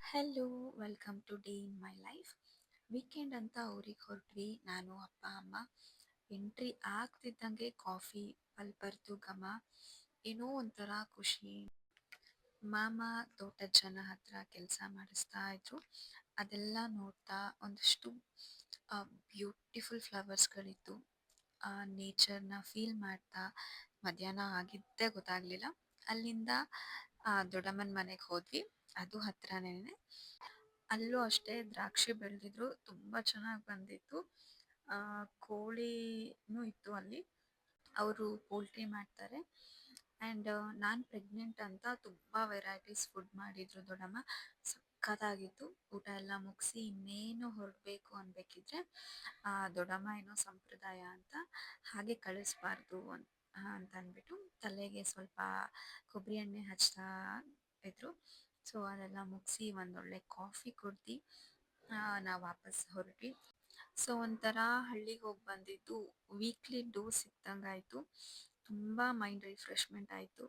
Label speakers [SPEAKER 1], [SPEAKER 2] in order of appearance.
[SPEAKER 1] Hello, welcome to day in my life. Weekend ಅಂತ ಊರಿಗೆ ಹೊರಟ್ವಿ ನಾನು, ಅಪ್ಪ, ಅಮ್ಮ. ಎಂಟ್ರಿ ಆಗ್ತಿದ್ದಂಗೆ ಕಾಫಿ, ಅಲ್ಲಿ ಬರ್ದು ಘಮ, ಏನೋ ಒಂಥರ ಖುಷಿ. ಮಾಮ ತೋಟದ ಜನ ಹತ್ರ ಕೆಲಸ ಮಾಡಿಸ್ತಾ ಇದ್ರು. ಅದೆಲ್ಲ ನೋಡ್ತಾ ಒಂದಷ್ಟು ಬ್ಯೂಟಿಫುಲ್ ಫ್ಲವರ್ಸ್ಗಳಿತ್ತು. ಆ ನೇಚರ್ನ ಫೀಲ್ ಮಾಡ್ತಾ ಮಧ್ಯಾಹ್ನ ಆಗಿದ್ದೇ ಗೊತ್ತಾಗ್ಲಿಲ್ಲ. ಅಲ್ಲಿಂದ ದೊಡ್ಡಮ್ಮನ ಮನೆಗೆ ಹೋದ್ವಿ. ಅದು ಹತ್ರನೇನೆ. ಅಲ್ಲೂ ಅಷ್ಟೇ ದ್ರಾಕ್ಷಿ ಬೆಳೆದಿದ್ರು, ತುಂಬಾ ಚೆನ್ನಾಗಿ ಬಂದಿತ್ತು. ಕೋಳಿನೂ ಇತ್ತು ಅಲ್ಲಿ. ಅವರು ಪೋಲ್ಟ್ರಿ ಮಾಡ್ತಾರೆ. ಆ್ಯಂಡ್ ನಾನು ಪ್ರೆಗ್ನೆಂಟ್ ಅಂತ ತುಂಬ ವೆರೈಟೀಸ್ ಫುಡ್ ಮಾಡಿದ್ರು ದೊಡ್ಡಮ್ಮ. ಸಖತ್ತಾಗಿತ್ತು. ಊಟ ಎಲ್ಲ ಮುಗಿಸಿ ಇನ್ನೇನು ಹೊರಡಬೇಕು ಅನ್ಬೇಕಿದ್ರೆ ದೊಡ್ಡಮ್ಮ ಏನೋ ಸಂಪ್ರದಾಯ ಅಂತ ಹಾಗೆ ಕಳಿಸ್ಬಾರ್ದು ಅಂತ ಅಂದ್ಬಿಟ್ಟು ತಲೆಗೆ ಸ್ವಲ್ಪ ಕೊಬ್ಬರಿ ಎಣ್ಣೆ ಹಚ್ತಾ ಇದ್ರು. ಸೊ ಅದೆಲ್ಲ ಮುಗಿಸಿ ಒಂದೊಳ್ಳೆ ಕಾಫಿ ಕುಡ್ದು ನಾವು ವಾಪಸ್ ಹೊರಟ್ವಿ. ಸೊ ಒಂಥರ ಹಳ್ಳಿಗೆ ಹೋಗಿ ಬಂದಿದ್ದು ವೀಕ್ಲಿ ಡೋಸ್ ಸಿಕ್ದಂಗಾಯಿತು. ತುಂಬ ಮೈಂಡ್ ರಿಫ್ರೆಶ್ಮೆಂಟ್ ಆಯಿತು.